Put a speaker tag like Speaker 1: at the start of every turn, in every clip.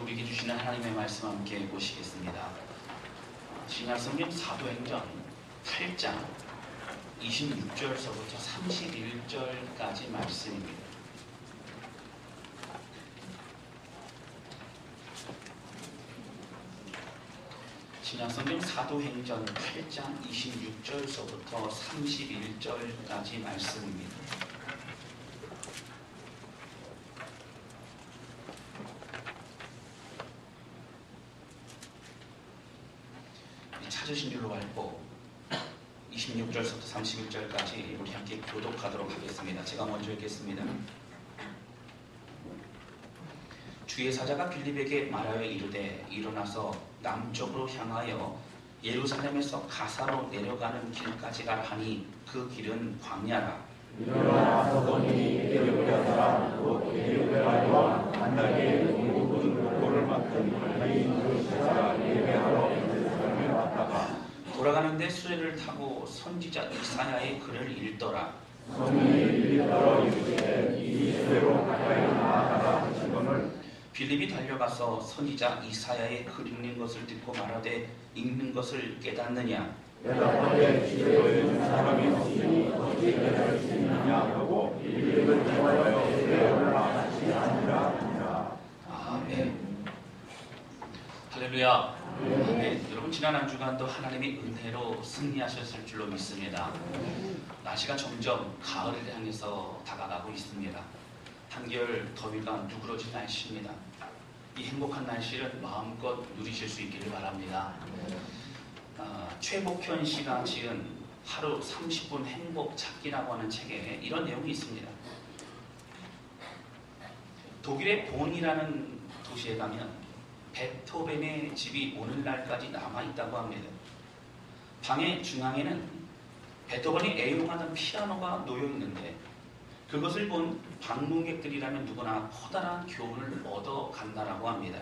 Speaker 1: 우리에게 주시는 하나님의 말씀 함께 보시겠습니다. 신약성경 사도행전 8장 26절서부터 31절까지 말씀입니다. 신약성경 사도행전 8장 26절서부터 31절까지 말씀입니다. 찾으신 줄로 알고 26절부터 31절까지 우리 함께 교독하도록 하겠습니다. 제가 먼저 읽겠습니다. 주의 사자가 빌립에게 말하여 이르되 일어나서 남쪽으로 향하여 예루살렘에서 가사로 내려가는 길까지 가라 하니 그 길은 광야라.
Speaker 2: 일어나 서건이 에리오야라 곧 에리오야와 간다게 동국은 도를 맡은 할례인 그 제사 예배하러 예루살렘에 왔다가
Speaker 1: 돌아가는데 수레를 타고 선지자 이사야의 글을 읽더라.
Speaker 2: 성령이 읽더러 이르되 이 수레로 가까이 나아가라 하시거늘
Speaker 1: 빌립이 달려가서 선지자 이사야의 글 읽는 것을 듣고 말하되 읽는 것을 깨닫느냐.
Speaker 2: 대답하되 집에 있는 사람이 없으니 어찌 깨달을 수 있느냐 하고 빌립을 대하여 집에 올라가지 아니라.
Speaker 1: 아멘. 할렐루야. 아멘. 여러분 지난 한 주간도 하나님의 은혜로 승리하셨을 줄로 믿습니다. 날씨가 점점 가을을 향해서 다가가고 있습니다. 한결 더위가 누그러진 날씨입니다. 이 행복한 날씨를 마음껏 누리실 수 있기를 바랍니다. 최복현 씨가 지은 하루 30분 행복 찾기라고 하는 책에 이런 내용이 있습니다. 독일의 본이라는 도시에 가면 베토벤의 집이 오늘날까지 남아있다고 합니다. 방의 중앙에는 베토벤이 애용하던 피아노가 놓여있는데 그것을 본 방문객들이라면 누구나 커다란 교훈을 얻어 간다라고 합니다.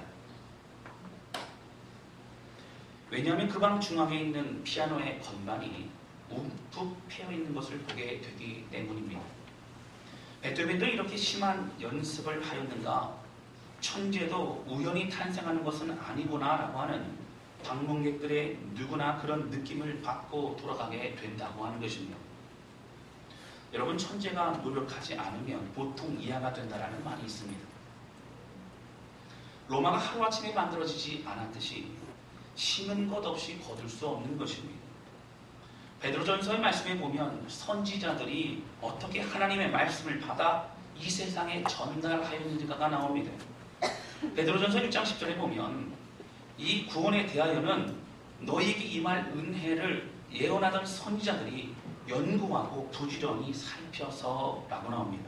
Speaker 1: 왜냐하면 그 방 중앙에 있는 피아노의 건반이 움푹 패여 있는 것을 보게 되기 때문입니다. 베토벤도 이렇게 심한 연습을 하였는가? 천재도 우연히 탄생하는 것은 아니구나라고 하는 방문객들의 누구나 그런 느낌을 받고 돌아가게 된다고 하는 것입니다. 여러분, 천재가 노력하지 않으면 보통 이하가 된다라는 말이 있습니다. 로마가 하루아침에 만들어지지 않았듯이 심은 것 없이 거둘 수 없는 것입니다. 베드로전서의 말씀에 보면 선지자들이 어떻게 하나님의 말씀을 받아 이 세상에 전달하였는지가 나옵니다. 베드로전서 1장 10절에 보면 이 구원에 대하여는 너희에게 임할 은혜를 예언하던 선지자들이 연구하고 부지런히 살펴서 라고 나옵니다.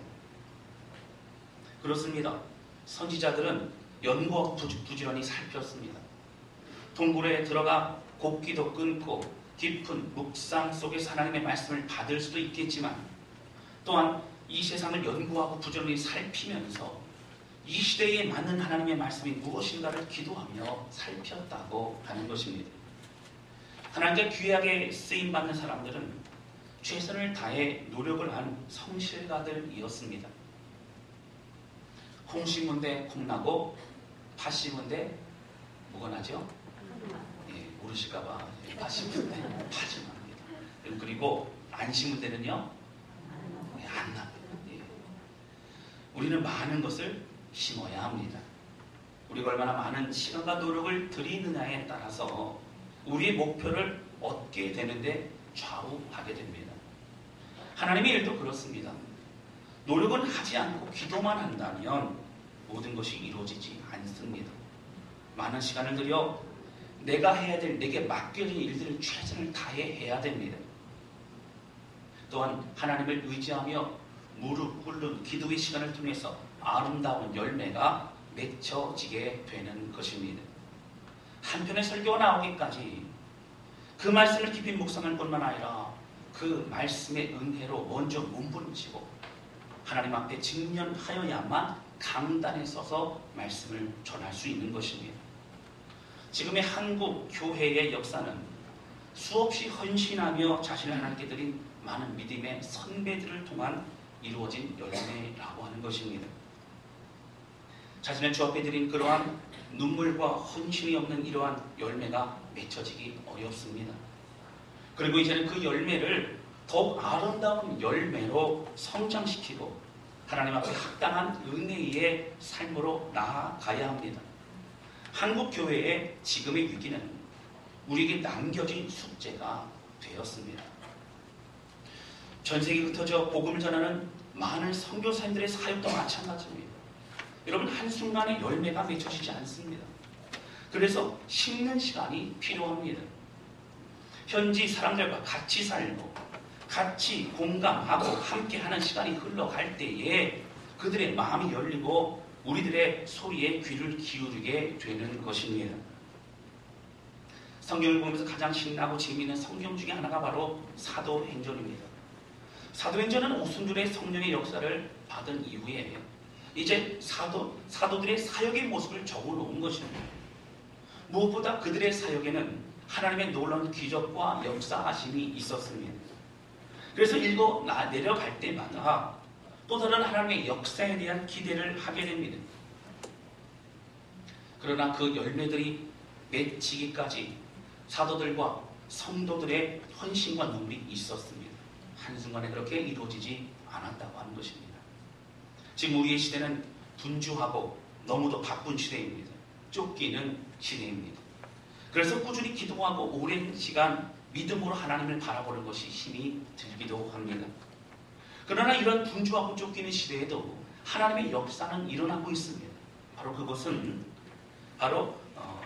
Speaker 1: 그렇습니다. 선지자들은 연구하고 부지런히 살폈습니다. 동굴에 들어가 곡기도 끊고 깊은 묵상 속에서 하나님의 말씀을 받을 수도 있겠지만 또한 이 세상을 연구하고 부지런히 살피면서 이 시대에 맞는 하나님의 말씀이 무엇인가를 기도하며 살폈다고 하는 것입니다. 하나님께 귀하게 쓰임받는 사람들은 최선을 다해 노력을 한 성실가들이었습니다. 콩 심은 데 콩나고 팥 심은 데 뭐가 나죠? 예, 모르실까봐 팥 심은 데 팥이 납니다. 그리고 안 심은 데는요? 예, 안 납니다. 예. 우리는 많은 것을 심어야 합니다. 우리가 얼마나 많은 시간과 노력을 들이느냐에 따라서 우리의 목표를 얻게 되는데 좌우하게 됩니다. 하나님의 일도 그렇습니다. 노력은 하지 않고 기도만 한다면 모든 것이 이루어지지 않습니다. 많은 시간을 들여 내가 해야 될, 내게 맡겨진 일들을 최선을 다해 해야 됩니다. 또한 하나님을 의지하며 무릎 꿇는 기도의 시간을 통해서 아름다운 열매가 맺혀지게 되는 것입니다. 한편의 설교가 나오기까지 그 말씀을 깊이 묵상할 뿐만 아니라 그 말씀의 은혜로 먼저 몸부림치고 하나님 앞에 직면하여야만 강단에 서서 말씀을 전할 수 있는 것입니다. 지금의 한국 교회의 역사는 수없이 헌신하며 자신을 하나님께 드린 많은 믿음의 선배들을 통한 이루어진 열매라고 하는 것입니다. 자신의 주 앞에 드린 그러한 눈물과 헌신이 없는 이러한 열매가 맺혀지기 어렵습니다. 그리고 이제는 그 열매를 더욱 아름다운 열매로 성장시키고 하나님 앞에 합당한 은혜의 삶으로 나아가야 합니다. 한국 교회의 지금의 위기는 우리에게 남겨진 숙제가 되었습니다. 전 세계 흩어져 복음을 전하는 많은 선교사님들의 사역도 마찬가지입니다. 여러분, 한순간에 열매가 맺혀지지 않습니다. 그래서 심는 시간이 필요합니다. 현지 사람들과 같이 살고 같이 공감하고 함께하는 시간이 흘러갈 때에 그들의 마음이 열리고 우리들의 소리에 귀를 기울이게 되는 것입니다. 성경을 보면서 가장 신나고 재미있는 성경 중에 하나가 바로 사도행전입니다. 사도행전은 오순절의 성령의 역사를 받은 이후에 이제 사도들의 사역의 모습을 적어놓은 것입니다. 무엇보다 그들의 사역에는 하나님의 놀라운 기적과 역사하심이 있었습니다. 그래서 내려갈 때마다 또 다른 하나님의 역사에 대한 기대를 하게 됩니다. 그러나 그 열매들이 맺히기까지 사도들과 성도들의 헌신과 눈물이 있었습니다. 한순간에 그렇게 이루어지지 않았다고 하는 것입니다. 지금 우리의 시대는 분주하고 너무도 바쁜 시대입니다. 쫓기는 시대입니다. 그래서 꾸준히 기도하고 오랜 시간 믿음으로 하나님을 바라보는 것이 힘이 들기도 합니다. 그러나 이런 분주하고 쫓기는 시대에도 하나님의 역사는 일어나고 있습니다. 바로 그것은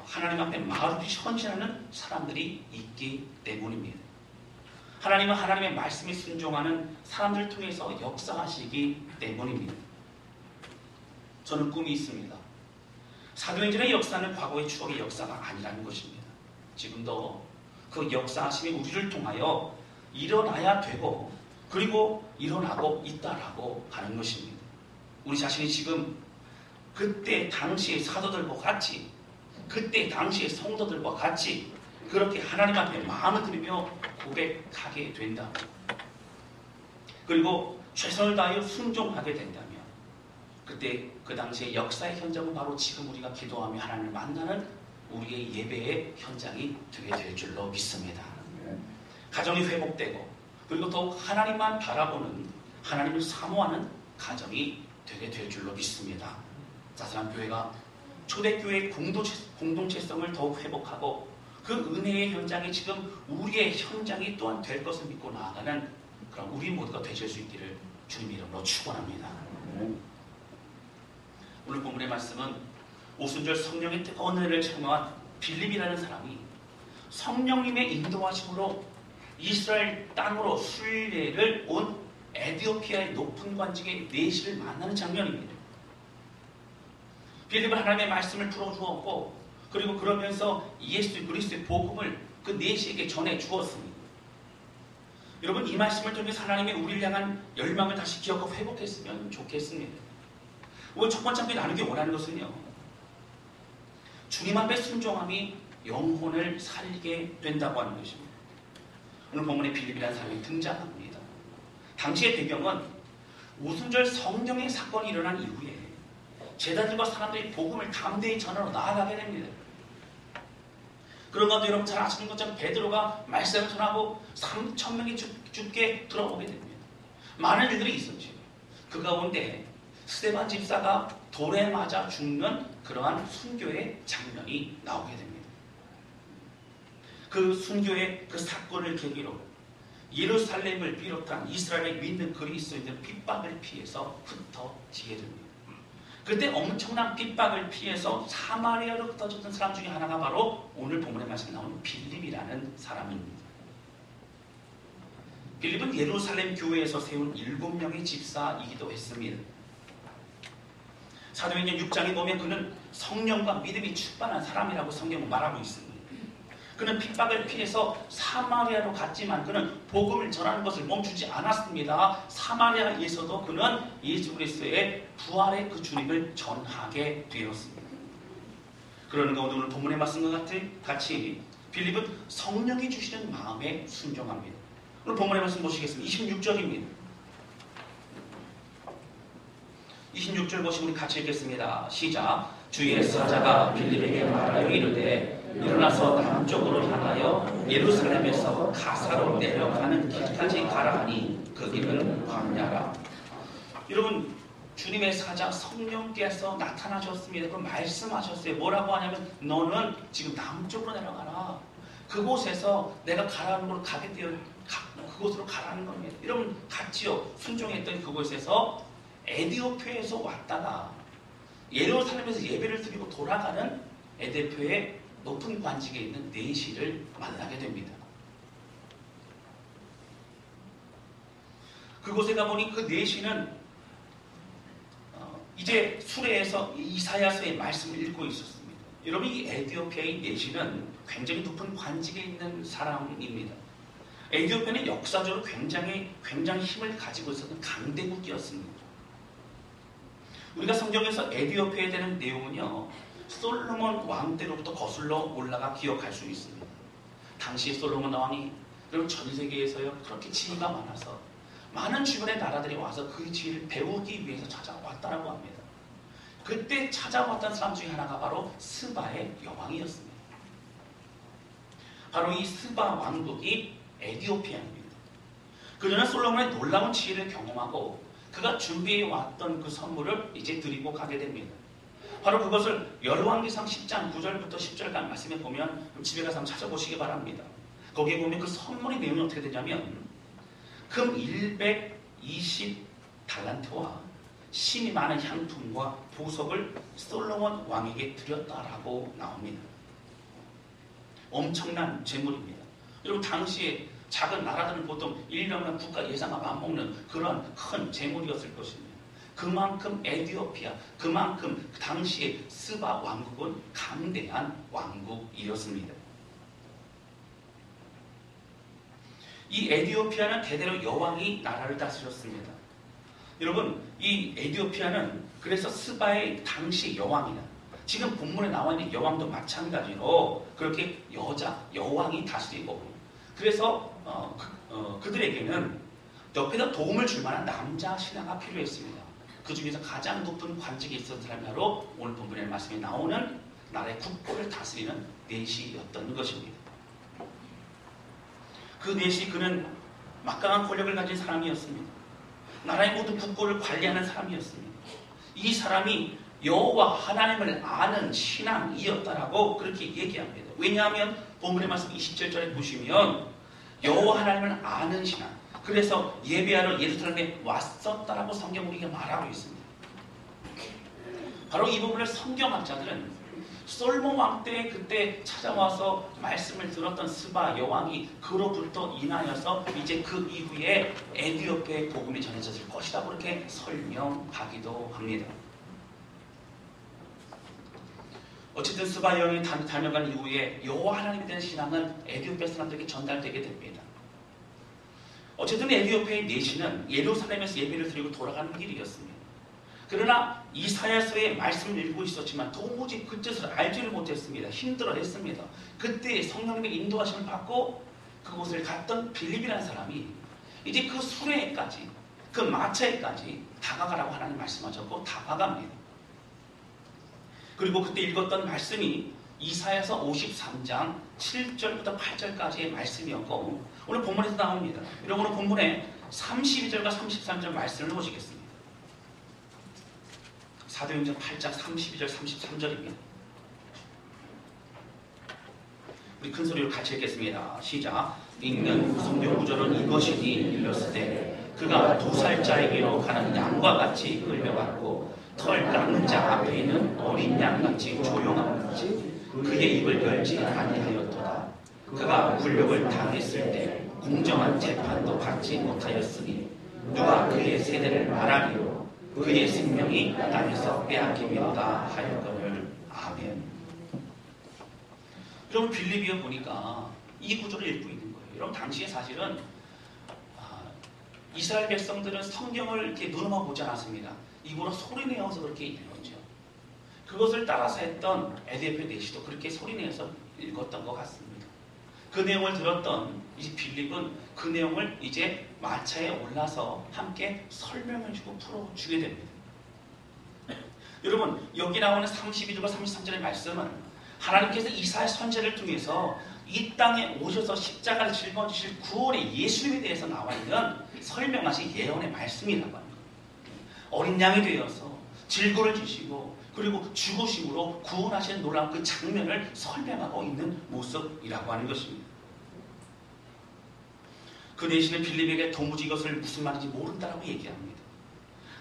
Speaker 1: 하나님 앞에 마음 없이 헌신하는 사람들이 있기 때문입니다. 하나님은 하나님의 말씀에 순종하는 사람들을 통해서 역사하시기 때문입니다. 저는 꿈이 있습니다. 사도행전의 역사는 과거의 추억의 역사가 아니라는 것입니다. 지금도 그 역사하심이 우리를 통하여 일어나야 되고 그리고 일어나고 있다라고 하는 것입니다. 우리 자신이 지금 그때 당시의 사도들과 같이 그때 당시의 성도들과 같이 그렇게 하나님 앞에 마음을 들이며 고백하게 된다. 그리고 최선을 다하여 순종하게 된다면 그때 그 당시의 역사의 현장은 바로 지금 우리가 기도하며 하나님을 만나는 우리의 예배의 현장이 되게 될 줄로 믿습니다. 가정이 회복되고 그리고 더욱 하나님만 바라보는 하나님을 사모하는 가정이 되게 될 줄로 믿습니다. 자세한 교회가 초대교회의 공동체성을 더욱 회복하고 그 은혜의 현장이 지금 우리의 현장이 또한 될 것을 믿고 나아가는 그런 우리 모두가 되실 수 있기를 주님 이름으로 축원합니다. 오늘 본문의 말씀은 오순절 성령의 뜨거운 은혜를 체험한 빌립이라는 사람이 성령님의 인도하심으로 이스라엘 땅으로 순례를 온 에디오피아의 높은 관직의 내시를 만나는 장면입니다. 빌립은 하나님의 말씀을 풀어주었고 그리고 그러면서 예수 그리스도의 복음을 그 내시에게 전해주었습니다. 여러분, 이 말씀을 통해서 하나님의 우리를 향한 열망을 다시 기억하고 회복했으면 좋겠습니다. 오늘 첫 번째 함께 나누기 원하는 것은요, 주님 앞에 순종함이 영혼을 살게 된다고 하는 것입니다. 오늘 본문에 빌립이라는 사람이 등장합니다. 당시의 배경은 오순절 성령의 사건이 일어난 이후에 제자들과 사람들이 복음을 담대히 전하러 나아가게 됩니다. 그런 가운데 여러분 잘 아시는 것처럼 베드로가 말씀을 전하고 3,000명이 죽게 들어오게 됩니다. 많은 일들이 있었죠. 그 가운데 스데반 집사가 돌에 맞아 죽는 그러한 순교의 장면이 나오게 됩니다. 그 순교의 그 사건을 계기로 예루살렘을 비롯한 이스라엘의 믿는 그리스도인들 핍박을 피해서 흩어지게 됩니다. 그때 엄청난 핍박을 피해서 사마리아로 흩어졌던 사람 중에 하나가 바로 오늘 본문의 말씀에 나오는 빌립이라는 사람입니다. 빌립은 예루살렘 교회에서 세운 7명의 집사이기도 했습니다. 사도행전 6장에 보면 그는 성령과 믿음이 충만한 사람이라고 성경은 말하고 있습니다. 그는 핍박을 피해서 사마리아로 갔지만 그는 복음을 전하는 것을 멈추지 않았습니다. 사마리아에서도 그는 예수 그리스도의 부활의 그 주님을 전하게 되었습니다. 그러는 가운데 오늘 본문의 말씀과 같이 빌립은 성령이 주시는 마음에 순종합니다. 오늘 본문의 말씀 보시겠습니다. 26절입니다. 26절 보시면 우리 같이 읽겠습니다. 시작. 주의 사자가 빌립에게 말하여 이르되 일어나서 남쪽으로 향하여 예루살렘에서 가사로 내려가는 길까지 가라 하니 그 길은 광야라. 여러분, 주님의 사자 성령께서 나타나셨습니다. 그럼 말씀하셨어요. 뭐라고 하냐면 너는 지금 남쪽으로 내려가라. 그곳에서 내가 가라는 곳으로 가게 되어 그곳으로 가라는 겁니다. 여러분 같이요 순종했던 그곳에서 에디오피아에서 왔다가 예루살렘에서 예배를 드리고 돌아가는 에디오피아의 높은 관직에 있는 내시를 만나게 됩니다. 그곳에 가보니 그 내시는 이제 수레에서 이사야서의 말씀을 읽고 있었습니다. 여러분 이 에디오피아의 내시는 굉장히 높은 관직에 있는 사람입니다. 에디오피아는 역사적으로 굉장히 힘을 가지고 있었던 강대국이었습니다. 우리가 성경에서 에디오피아에 대한 내용은요 솔로몬 왕 때로부터 거슬러 올라가 기억할 수 있습니다. 당시 솔로몬 왕이 여러분 전 세계에서요 그렇게 지혜가 많아서 많은 주변의 나라들이 와서 그 지혜를 배우기 위해서 찾아왔다라고 합니다. 그때 찾아왔던 사람 중에 하나가 바로 스바의 여왕이었습니다. 바로 이 스바 왕국이 에디오피아입니다. 그녀는 솔로몬의 놀라운 지혜를 경험하고 그가 준비해왔던 그 선물을 이제 드리고 가게 됩니다. 바로 그것을 열왕기상 10장 9절부터 10절까지 말씀해 보면 집에 가서 한번 찾아보시기 바랍니다. 거기에 보면 그 선물의 내용이 어떻게 되냐면 금 120달란트와 신이 많은 향품과 보석을 솔로몬 왕에게 드렸다라고 나옵니다. 엄청난 재물입니다. 여러분 당시에 작은 나라들은 보통 1년간 국가 예산과 맞먹는 그런 큰 재물이었을 것입니다. 그만큼 에디오피아, 그만큼 당시에 스바 왕국은 강대한 왕국이었습니다. 이 에디오피아는 대대로 여왕이 나라를 다스렸습니다. 여러분 이 에디오피아는 그래서 스바의 당시 여왕이다. 지금 본문에 나와 있는 여왕도 마찬가지로 그렇게 여왕이 다스리고 그래서 그들에게는 옆에다 도움을 줄 만한 남자 신하가 필요했습니다. 그 중에서 가장 높은 관직에 있었던 사람이 바로 오늘 본문의 말씀에 나오는 나라의 국보를 다스리는 내시였던 것입니다. 그 내시 그는 막강한 권력을 가진 사람이었습니다. 나라의 모든 국고를 관리하는 사람이었습니다. 이 사람이 여호와 하나님을 아는 신앙이었다라고 그렇게 얘기합니다. 왜냐하면 본문의 말씀 27절에 보시면 여호와 하나님을 아는 신앙, 그래서 예배하러 예루살렘에 왔었다라고 성경 우리가 말하고 있습니다. 바로 이 부분을 성경학자들은 솔로몬 왕 때 그때 찾아와서 말씀을 들었던 스바 여왕이 그로부터 인하여서 이제 그 이후에 에디오피아의 복음이 전해졌을 것이다 그렇게 설명하기도 합니다. 어쨌든 스바 여왕이 다녀간 이후에 여호와 하나님에 대한 신앙은 에디오피아 사람들에게 전달되게 됩니다. 어쨌든 에디오피아의 내시는 예루살렘에서 예배를 드리고 돌아가는 길이었습니다. 그러나 이사야서의 말씀을 읽고 있었지만 도무지 그 뜻을 알지를 못했습니다. 힘들어했습니다. 그때 성령님의 인도하심을 받고 그곳을 갔던 빌립이라는 사람이 이제 그 수레까지 그 마차에까지 다가가라고 하나님 말씀하셨고 다가갑니다. 그리고 그때 읽었던 말씀이 이사야서 53장 7절부터 8절까지의 말씀이었고 오늘 본문에서 나옵니다. 여러분 오늘 본문에 32절과 33절 말씀을 보시겠습니다. 사도행전 8장 32절 33절입니다. 우리 큰 소리로 같이 읽겠습니다. 시작. 읽는 성경 구절은 이것이니 일렀으되 그가 2살짜리에게로 가는 양과 같이 끌려갔고 털 깎는 자 앞에 있는 어린 양같이 조용함같이 그의 입을 열지 아니하였도다. 그가 굴욕을 당했을 때 공정한 재판도 받지 못하였으니 누가 그의 세대를 말하기로 그의 생명이 땅에서 빼앗기미로다 하였거늘. 아멘. 여러분 빌립비에 보니까 이 구절을 읽고 있는 거예요. 여러분 당시에 사실은 이스라엘 백성들은 성경을 이렇게 눈으로 보지 않았습니다. 입으로 소리내어서 그렇게 읽었죠. 그것을 따라서 했던 에디오피아 내시도 그렇게 소리내어서 읽었던 것 같습니다. 그 내용을 들었던 이 빌립은 그 내용을 이제 마차에 올라서 함께 설명해주고 풀어주게 됩니다. 여러분 여기 나오는 32절과 33절의 말씀은 하나님께서 이사야 선지자를 통해서 이 땅에 오셔서 십자가를 짊어지실 구원의 예수님에 대해서 나와 있는 설명하신 예언의 말씀이라고 하는 거예요. 어린 양이 되어서 질고를 지시고 그리고 죽으심으로 구원하시는 놀라운 그 장면을 설명하고 있는 모습이라고 하는 것입니다. 그 대신에 빌립에게 도무지 이것을 무슨 말인지 모른다라고 얘기합니다.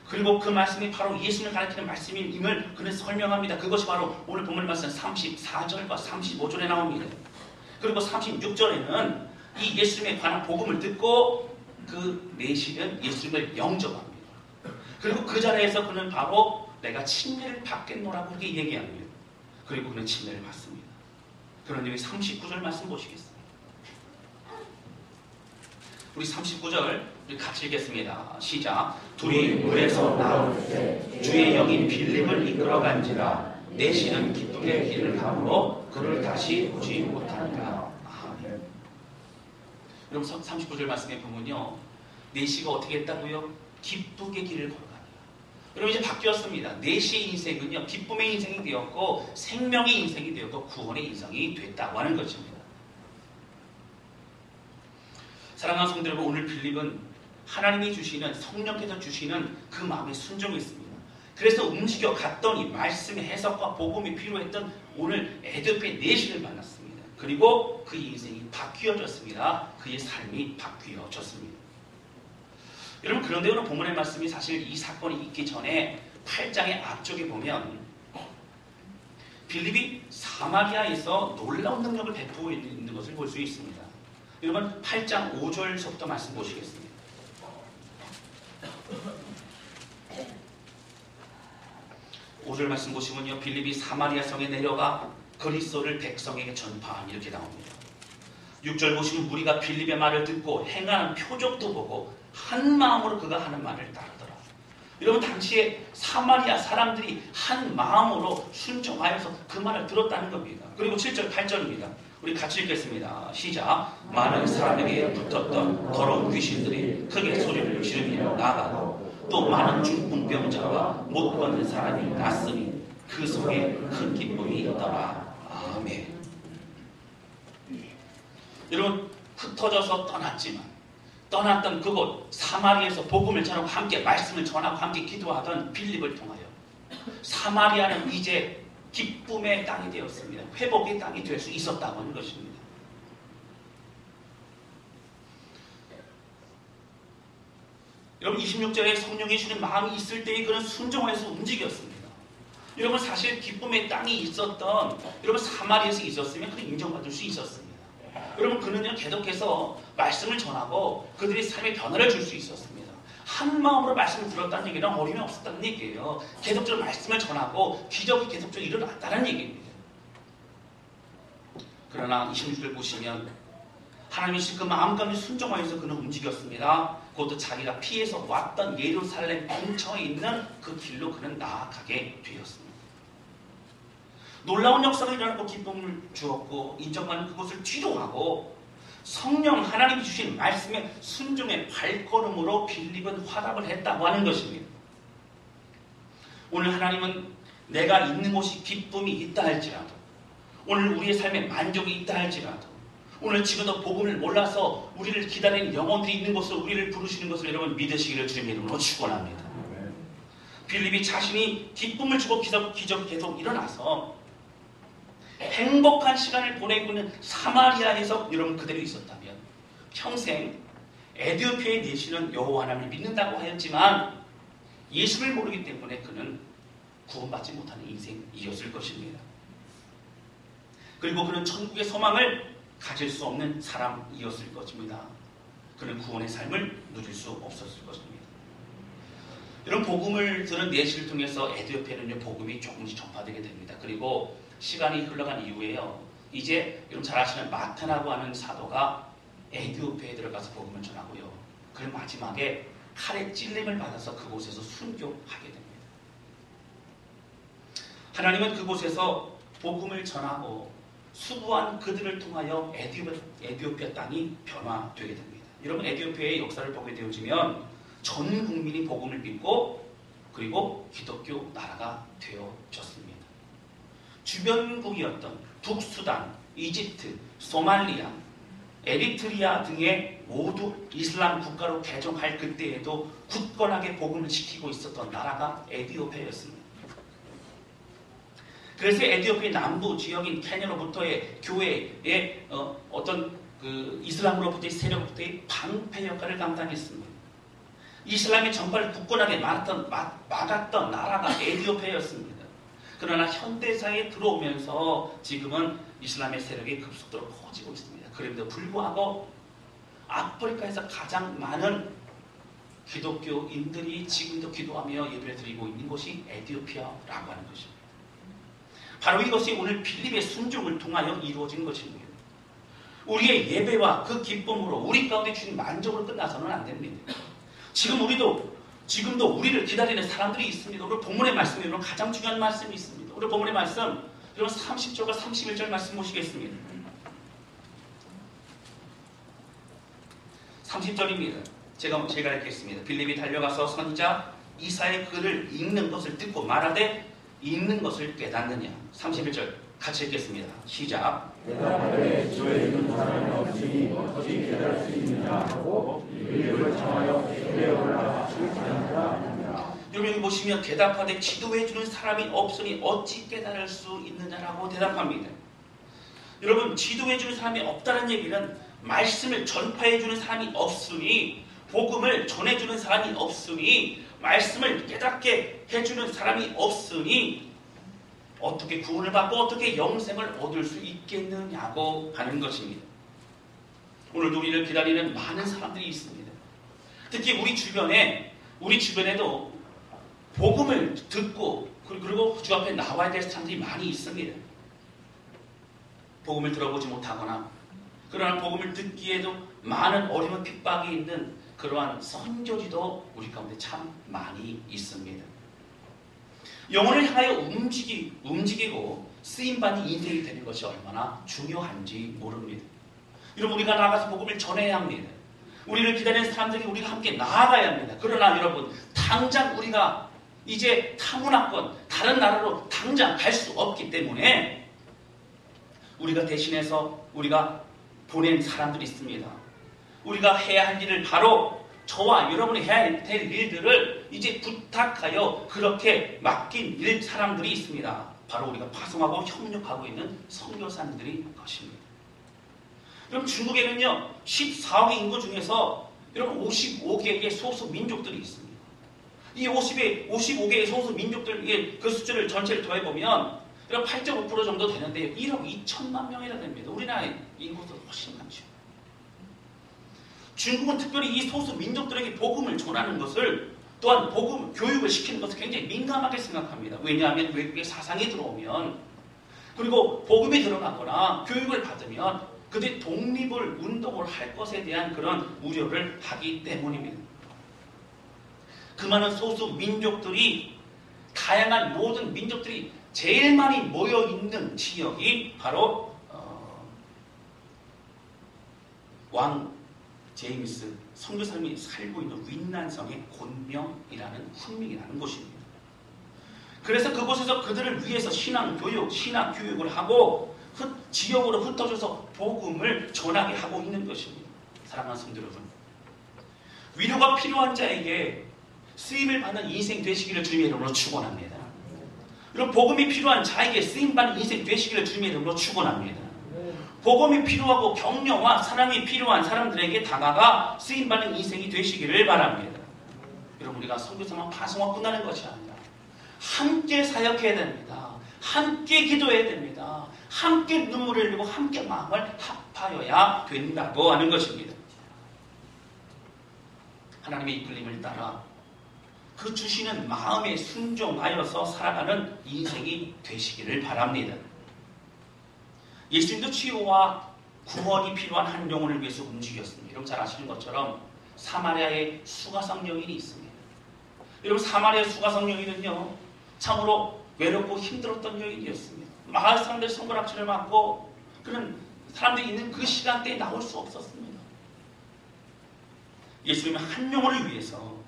Speaker 1: 그리고 그 말씀이 바로 예수님을 가리키는 말씀임을 그는 설명합니다. 그것이 바로 오늘 본문 말씀 34절과 35절에 나옵니다. 그리고 36절에는 이 예수님에 관한 복음을 듣고 그 내시는 예수님을 영접합니다. 그리고 그 자리에서 그는 바로 내가 침례를 받겠노라고 그렇게 얘기합니다. 그리고 그는 침례를 받습니다. 그런데 여기 39절 말씀 보시겠습니다. 우리 39절 같이 읽겠습니다. 시작. 둘이 물에서 나올 때 주의 영이 빌립을 이끌어간지라 내시는 기쁨의 길을 가므로 그를 다시 보지 못한다. 아멘. 여러분 39절 말씀에 보면요. 내시가 어떻게 했다고요? 기쁘게 길을 걸어가니라. 여러분 이제 바뀌었습니다. 내시의 인생은요. 기쁨의 인생이 되었고 생명의 인생이 되었고 구원의 인생이 됐다고 하는 것입니다. 사랑하는 성도 여러분, 오늘 빌립은 하나님이 주시는 성령께서 주시는 그 마음에 순종했습니다. 그래서 움직여 갔더니 말씀의 해석과 복음이 필요했던 오늘 에디오피아의 내시를 만났습니다. 그리고 그의 인생이 바뀌어졌습니다. 그의 삶이 바뀌어졌습니다. 여러분 그런데 오늘 본문의 말씀이 사실 이 사건이 있기 전에 8장의 앞쪽에 보면 빌립이 사마리아에서 놀라운 능력을 베푸고 있는 것을 볼 수 있습니다. 여러분 8장 5절서부터 말씀 보시겠습니다. 5절 말씀 보시면요. 빌립이 사마리아 성에 내려가 그리스도를 백성에게 전파한 이렇게 나옵니다. 6절 보시면 무리가 빌립의 말을 듣고 행하는 표적도 보고 한 마음으로 그가 하는 말을 따르더라. 여러분 당시에 사마리아 사람들이 한 마음으로 순종하여서 그 말을 들었다는 겁니다. 그리고 7절 8절입니다. 우리 같이 읽겠습니다. 시작. 많은 사람에게 붙었던 더러운 귀신들이 크게 소리를 지르며 나가고 또 많은 중풍병자와 못 걷는 사람이 났으니 그 속에 큰 기쁨이 있더라. 아멘. 여러분 흩어져서 떠났던 그곳 사마리아에서 복음을 전하고 함께 말씀을 전하고 함께 기도하던 빌립을 통하여 사마리아는 이제 기쁨의 땅이 되었습니다. 회복의 땅이 될 수 있었다고 하는 것입니다. 여러분 26절에 성령이 주는 마음이 있을 때에 그는 순종해서 움직였습니다. 여러분 사실 기쁨의 땅이 있었던 여러분 사마리아에서 있었으면 그는 인정받을 수 있었습니다. 여러분 그는요 계속해서 말씀을 전하고 그들의 삶에 변화를 줄 수 있었습니다. 한 마음으로 말씀을 들었다는 얘기는 어림이 없었다는 얘기예요. 계속적으로 말씀을 전하고 기적이 계속적으로 일어났다는 얘기입니다. 그러나 26절 보시면 하나님이 그 마음 가운데 순종하여서 그는 움직였습니다. 그것도 자기가 피해서 왔던 예루살렘 근처에 있는 그 길로 그는 나아가게 되었습니다. 놀라운 역사가 일어나고 기쁨을 주었고 인정받는 그것을 뒤로하고 성령 하나님이 주신 말씀의 순종의 발걸음으로 빌립은 화답을 했다고 하는 것입니다. 오늘 하나님은 내가 있는 곳이 기쁨이 있다 할지라도 오늘 우리의 삶에 만족이 있다 할지라도 오늘 지금도 복음을 몰라서 우리를 기다리는 영혼들이 있는 곳으로 우리를 부르시는 것을 여러분 믿으시기를 주님의 이름으로 축원합니다. 빌립이 자신이 기쁨을 주고 기적이 계속 일어나서 행복한 시간을 보내고 있는 사마리아에서 여러분 그대로 있었다면 평생 에디오피아의 내시는 여호와 하나님을 믿는다고 하였지만 예수를 모르기 때문에 그는 구원받지 못하는 인생이었을 것입니다. 그리고 그는 천국의 소망을 가질 수 없는 사람이었을 것입니다. 그는 구원의 삶을 누릴 수 없었을 것입니다. 이런 복음을 들은 내시를 통해서 에디오피아는 복음이 조금씩 전파되게 됩니다. 그리고 시간이 흘러간 이후에요. 이제 여러분 잘 아시는 마탄이라고 하는 사도가 에디오피아에 들어가서 복음을 전하고요. 그리고 마지막에 칼에 찔림을 받아서 그곳에서 순교하게 됩니다. 하나님은 그곳에서 복음을 전하고 수고한 그들을 통하여 에디오피아 땅이 변화되게 됩니다. 여러분 에디오피아의 역사를 보게 되어지면 전 국민이 복음을 믿고 그리고 기독교 나라가 되어졌습니다. 주변국이었던 북수단, 이집트, 소말리아, 에리트리아 등의 모두 이슬람 국가로 개종할 그때에도 굳건하게 복음을 지키고 있었던 나라가 에티오피아였습니다. 그래서 에티오피아 남부 지역인 케냐로부터의 교회의 어떤 그 이슬람으로부터의 세력부터의 방패 역할을 감당했습니다. 이슬람의 전파를 굳건하게 막았던 나라가 에티오피아였습니다. 그러나 현대사에 들어오면서 지금은 이슬람의 세력이 급속도로 커지고 있습니다. 그럼에도 불구하고 아프리카에서 가장 많은 기독교인들이 지금도 기도하며 예배를 드리고 있는 곳이 에티오피아라고 하는 것입니다. 바로 이것이 오늘 빌립의 순종을 통하여 이루어진 것입니다. 우리의 예배와 그 기쁨으로 우리 가운데 주신 만족으로 끝나서는 안 됩니다. 지금도 우리를 기다리는 사람들이 있습니다. 오늘 본문의 말씀이 여러분 가장 중요한 말씀이 있습니다. 오늘 본문의 말씀 여러분 30절과 31절 말씀 보시겠습니다. 30절입니다. 제가 읽겠습니다. 빌립이 달려가서 선지자 이사의 글을 읽는 것을 듣고 말하되 읽는 것을 깨닫느냐. 31절 같이 읽겠습니다. 시작.
Speaker 2: 대답하되 저에 있는 사람이 없으니 어찌 깨달을 수 있느냐 하고 빌립을 청하여 집에 올라가 출제하니라.
Speaker 1: 여러분 여기 보시면 대답하되 지도해주는 사람이 없으니 어찌 깨달을 수 있느냐라고 대답합니다. 여러분 지도해주는 사람이 없다는 얘기는 말씀을 전파해주는 사람이 없으니 복음을 전해주는 사람이 없으니 말씀을 깨닫게 해주는 사람이 없으니 어떻게 구원을 받고 어떻게 영생을 얻을 수 있겠느냐고 하는 것입니다. 오늘도 우리를 기다리는 많은 사람들이 있습니다. 특히 우리 주변에도 복음을 듣고 그리고 주 앞에 나와야 될 사람들이 많이 있습니다. 복음을 들어보지 못하거나 그러나 복음을 듣기에도 많은 어려운 핍박이 있는 그러한 선교지도 우리 가운데 참 많이 있습니다. 영혼을 향하여 움직이고 쓰임받는 인생이 되는 것이 얼마나 중요한지 모릅니다. 여러분 우리가 나가서 복음을 전해야 합니다. 우리를 기다리는 사람들이 우리가 함께 나아가야 합니다. 그러나 여러분 당장 우리가 이제 타문화권 다른 나라로 당장 갈 수 없기 때문에 우리가 대신해서 우리가 보낸 사람들이 있습니다. 우리가 해야 할 일을 바로 저와 여러분이 해야 될 일들을 이제 부탁하여 그렇게 맡긴 사람들이 있습니다. 바로 우리가 파송하고 협력하고 있는 선교사님들이 것입니다. 여러분 중국에는요 14억의 인구 중에서 여러분 55개의 소수 민족들이 있습니다. 이 55개의 소수 민족들 그 숫자를 전체를 더해보면 여러분 8.5% 정도 되는데 1억 2천만 명이나 됩니다. 우리나라의 인구보다 훨씬 많죠. 중국은 특별히 이 소수 민족들에게 복음을 전하는 것을 또한 복음 교육을 시키는 것을 굉장히 민감하게 생각합니다. 왜냐하면 외국의 사상이 들어오면 그리고 복음이 들어가거나 교육을 받으면 그들이 독립을 운동을 할 것에 대한 그런 우려를 하기 때문입니다. 그 많은 소수 민족들이 다양한 모든 민족들이 제일 많이 모여있는 지역이 바로 왕 제임스 선교사님이 살고 있는 윈난성의 곤명이라는 훈명이라는 곳입니다. 그래서 그곳에서 그들을 위해서 신앙교육을 하고 지역으로 흩어져서 복음을 전하게 하고 있는 것입니다. 사랑하는 성도 여러분, 위로가 필요한 자에게 쓰임을 받는 인생 되시기를 주님의 이름으로 축원합니다. 그리고 복음이 필요한 자에게 쓰임받는 인생 되시기를 주님의 이름으로 축원합니다. 복음이 필요하고 격려와 사랑이 필요한 사람들에게 다가가 쓰임받는 인생이 되시기를 바랍니다. 여러분 우리가 선교사만 파송하고 끝나는 것이 아니라 함께 사역해야 됩니다. 함께 기도해야 됩니다. 함께 눈물을 흘리고 함께 마음을 합하여야 된다고 하는 것입니다. 하나님의 이끌림을 따라 그 주시는 마음에 순종하여서 살아가는 인생이 되시기를 바랍니다. 예수님도 치유와 구원이 필요한 한 영혼을 위해서 움직였습니다. 여러분 잘 아시는 것처럼 사마리아에 수가성 여인이 있습니다. 여러분 사마리아 수가성 여인은요 참으로 외롭고 힘들었던 여인이었습니다. 마을 사람들 손가락질을 받고 그런 사람들이 있는 그 시간대에 나올 수 없었습니다. 예수님은 한 영혼을 위해서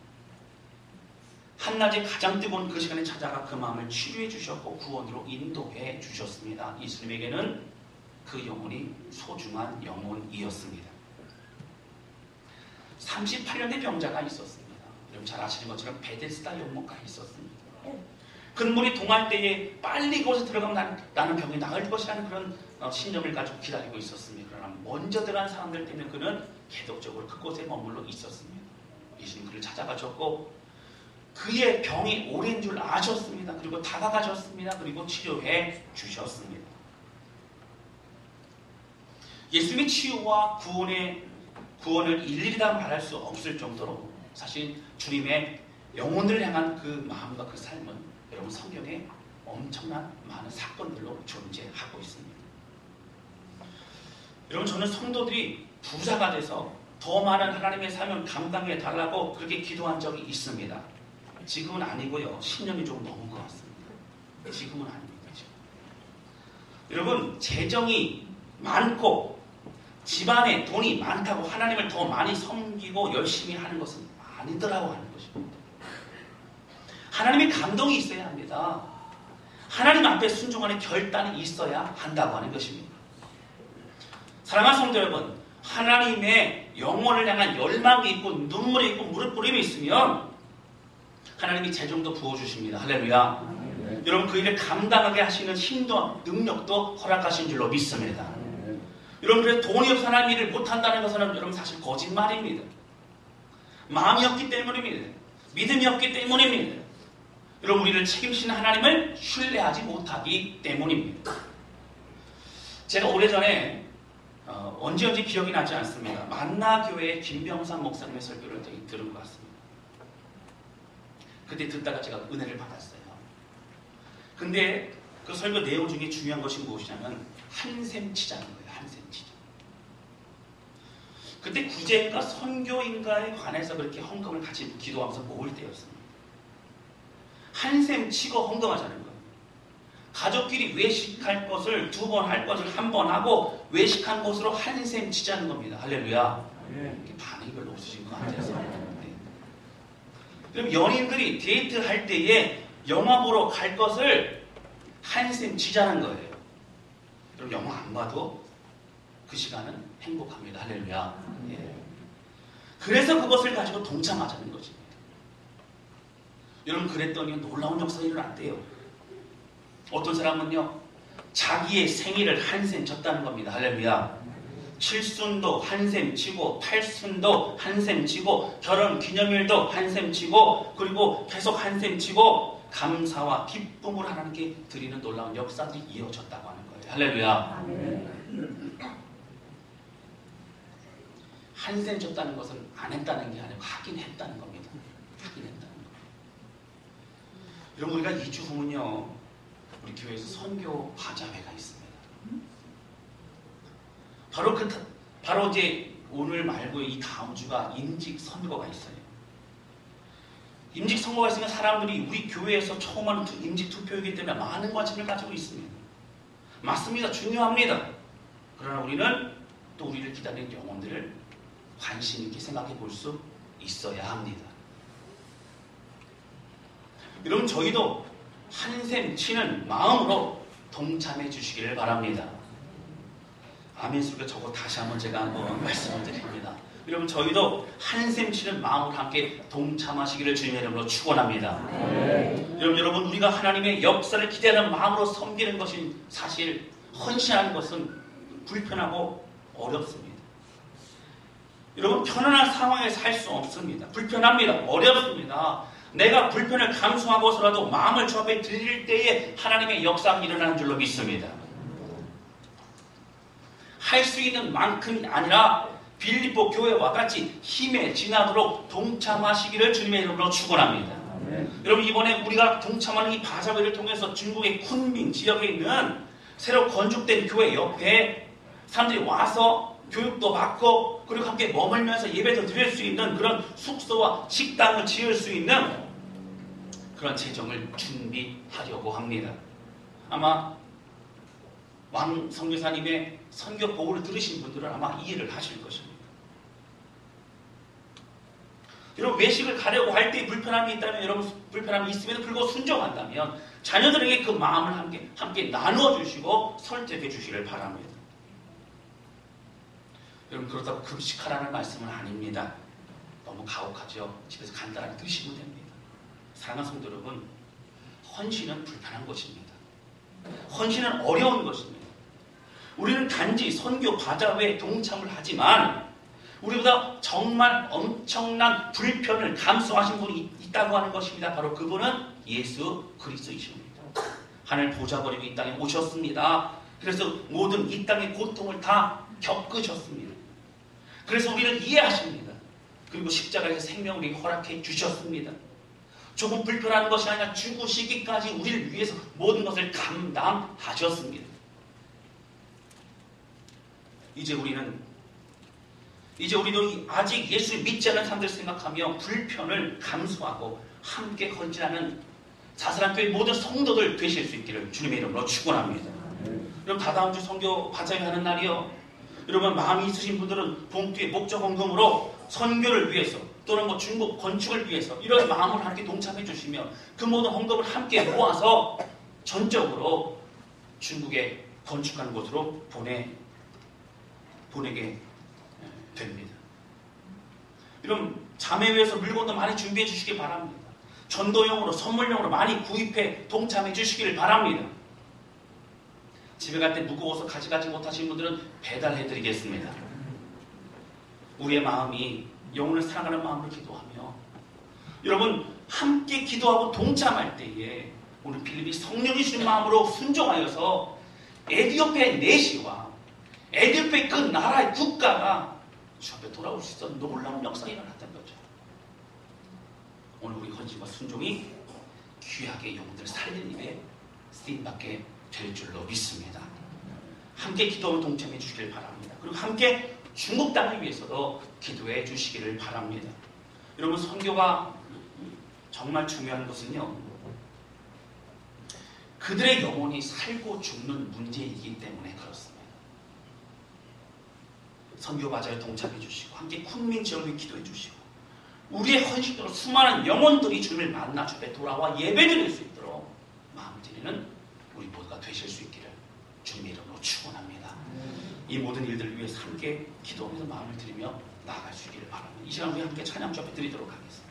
Speaker 1: 한낮에 가장 뜨거운 그 시간에 찾아가 그 마음을 치료해 주셨고 구원으로 인도해 주셨습니다. 예수님에게는 그 영혼이 소중한 영혼이었습니다. 38년의 병자가 있었습니다. 여러분 잘 아시는 것처럼 베데스다 연못가에 있었습니다. 근물이 동할 때에 빨리 그곳에 들어가면 나는 병이 나을 것이라는 그런 신념을 가지고 기다리고 있었습니다. 그러나 먼저 들어간 사람들 때문에 그는 계속적으로 그곳에 머물러 있었습니다. 예수님 그를 찾아가셨고 그의 병이 오랜 줄 아셨습니다. 그리고 다가가셨습니다. 그리고 치료해 주셨습니다. 예수님의 치유와 구원을 일일이 다 말할 수 없을 정도로 사실 주님의 영혼을 향한 그 마음과 그 삶은 여러분 성경에 엄청난 많은 사건들로 존재하고 있습니다. 여러분 저는 성도들이 부자가 돼서 더 많은 하나님의 삶을 감당해 달라고 그렇게 기도한 적이 있습니다. 지금은 아니고요. 10년이 좀 넘은 것 같습니다. 지금은 아닙니다. 지금. 여러분 재정이 많고 집안에 돈이 많다고 하나님을 더 많이 섬기고 열심히 하는 것은 아니더라고 하는 것입니다. 하나님의 감동이 있어야 합니다. 하나님 앞에 순종하는 결단이 있어야 한다고 하는 것입니다. 사랑하는 성도 여러분, 하나님의 영혼을 향한 열망이 있고 눈물이 있고 무릎 꿇음이 있으면 하나님이 재정도 부어주십니다. 할렐루야. 여러분 그 일을 감당하게 하시는 힘도 능력도 허락하신 줄로 믿습니다. 여러분 그래서 돈이 없어 하나님 일을 못한다는 것은 여러분 사실 거짓말입니다. 마음이 없기 때문입니다. 믿음이 없기 때문입니다. 여러분 우리를 책임지는 하나님을 신뢰하지 못하기 때문입니다. 제가 오래전에 언제 기억이 나지 않습니다. 만나교회의 김병상 목사님의 설교를 들은 것 같습니다. 그때 듣다가 제가 은혜를 받았어요. 근데 그 설교 내용 중에 중요한 것이 무엇이냐면 한샘치자는 거예요. 한샘치자. 그때 구제인가 선교인가에 관해서 그렇게 헌금을 같이 기도하면서 모을 때였습니다. 한샘치고 헌금하자는 거예요. 가족끼리 외식할 것을 2번 할 것을 1번 하고 외식한 것으로 한샘치자는 겁니다. 할렐루야. 반응이 별로 없으신 것 같아서. 네. 그럼 연인들이 데이트할 때에 영화 보러 갈 것을 한샘치자는 거예요. 그럼 영화 안 봐도 그 시간은 행복합니다. 할렐루야. 예. 그래서 그것을 가지고 동참하자는 것입니다. 여러분 그랬더니 놀라운 역사가 일어났대요. 어떤 사람은요 자기의 생일을 한샘 쳤다는 겁니다. 할렐루야. 칠순도 한샘 치고 팔순도 한샘 치고 결혼 기념일도 한샘 치고 그리고 계속 한샘 치고 감사와 기쁨을 하나님께 드리는 놀라운 역사들이 이어졌다고 하는 거예요. 할렐루야. 한샘 쳤다는 것은 안 했다는 게 아니고 하긴 했다는 겁니다. 하긴 했다는 거예요. 여러분 우리가 2주 후면요 우리 교회에서 선교 바자회가 있습니다. 바로 이제 오늘 말고 이 다음 주가 임직 선거가 있어요. 임직 선거가 있으면 사람들이 우리 교회에서 처음 하는 임직 투표이기 때문에 많은 관심을 가지고 있습니다. 맞습니다. 중요합니다. 그러나 우리는 또 우리를 기다리는 영혼들을 관심 있게 생각해 볼 수 있어야 합니다. 여러분 저희도 한샘 치는 마음으로 동참해 주시기를 바랍니다. 아멘 소리가 저거 다시 한번 제가 한번 말씀을 드립니다. 여러분 저희도 한샘 치는 마음으로 함께 동참하시기를 주님의 이름으로 축원합니다. 여러분 우리가 하나님의 역사를 기대하는 마음으로 섬기는 것이 사실 헌신하는 것은 불편하고 어렵습니다. 여러분 편안한 상황에서 할 수 없습니다. 불편합니다. 어렵습니다. 내가 불편을 감수하고서라도 마음을 주 앞에 드릴 때에 하나님의 역사가 일어나는 줄로 믿습니다. 할 수 있는 만큼이 아니라 빌립보 교회와 같이 힘에 지나도록 동참하시기를 주님의 이름으로 축원합니다. 여러분 이번에 우리가 동참하는 이 바자회를 통해서 중국의 쿤밍 지역에 있는 새로 건축된 교회 옆에 사람들이 와서 교육도 받고 그리고 함께 머물면서 예배도 드릴 수 있는 그런 숙소와 식당을 지을 수 있는 그런 재정을 준비하려고 합니다. 아마 왕 선교사님의 선교 보고를 들으신 분들은 아마 이해를 하실 것입니다. 여러분 외식을 가려고 할 때 불편함이 있다면 여러분 불편함이 있음에도 불구하고 순종한다면 자녀들에게 그 마음을 함께 나누어 주시고 설득해 주시기를 바랍니다. 여러분 그렇다고 금식하라는 말씀은 아닙니다. 너무 가혹하죠. 집에서 간단하게 드시면 됩니다. 사랑하는 성도 여러분, 헌신은 불편한 것입니다. 헌신은 어려운 것입니다. 우리는 단지 선교 바자회에 동참을 하지만 우리보다 정말 엄청난 불편을 감수하신 분이 있다고 하는 것입니다. 바로 그분은 예수 그리스도이십니다. 하늘 보좌 버리고 이 땅에 오셨습니다. 그래서 모든 이 땅의 고통을 다 겪으셨습니다. 그래서 우리를 이해하십니다. 그리고 십자가에서 생명을 우리에게 허락해 주셨습니다. 조금 불편한 것이 아니라 죽으시기까지 우리를 위해서 모든 것을 감당하셨습니다. 이제 우리도 아직 예수를 믿지 않는 사람들 생각하며 불편을 감수하고 함께 헌신하는 자살한 교회 모든 성도들 되실 수 있기를 주님의 이름으로 축원합니다. 여러분 다다음 주 선교 바자회 하는 날이요. 여러분 마음이 있으신 분들은 봉투에 목적 헌금으로 선교를 위해서 또는 중국 건축을 위해서 이런 마음을 함께 동참해 주시며 그 모든 헌금을 함께 모아서 전적으로 중국에 건축하는 곳으로 보내게 됩니다. 여러분 자매회에서 물건도 많이 준비해 주시기 바랍니다. 전도용으로 선물용으로 많이 구입해 동참해 주시기를 바랍니다. 집에 갈 때 무거워서 가져가지 못하신 분들은 배달해 드리겠습니다. 우리의 마음이 영혼을 사랑하는 마음으로 기도하며 여러분 함께 기도하고 동참할 때에 오늘 빌립이 성령이 주신 마음으로 순종하여서 에디오피아의 내시와 에디오피아의 그 나라의 국가가 주 앞에 돌아올 수 있었던 놀라운 역사가 일어났던 거죠. 오늘 우리 헌신과 순종이 귀하게 영혼들을 살리는 일에 쓰임받게 될 줄로 믿습니다. 함께 기도하며 동참해 주시길 바랍니다. 그리고 함께 중국 땅을 위해서도 기도해 주시기를 바랍니다. 여러분 선교가 정말 중요한 것은요. 그들의 영혼이 살고 죽는 문제이기 때문에 그렇습니다. 선교 바자에 동참해 주시고 함께 쿤밍 지역을 위해 기도해 주시고 우리의 헌신으로 수많은 영혼들이 주님을 만나 주에 돌아와 예배드릴 수 있도록 마음 드리는 우리 모두가 되실 수 있기를 주님의 이름으로 축원합니다. 이 모든 일들을 위해서 함께 기도하면서 마음을 드리며 나아갈 수 있기를 바랍니다. 이 시간 우리 함께 찬양 주 앞에 드리도록 하겠습니다.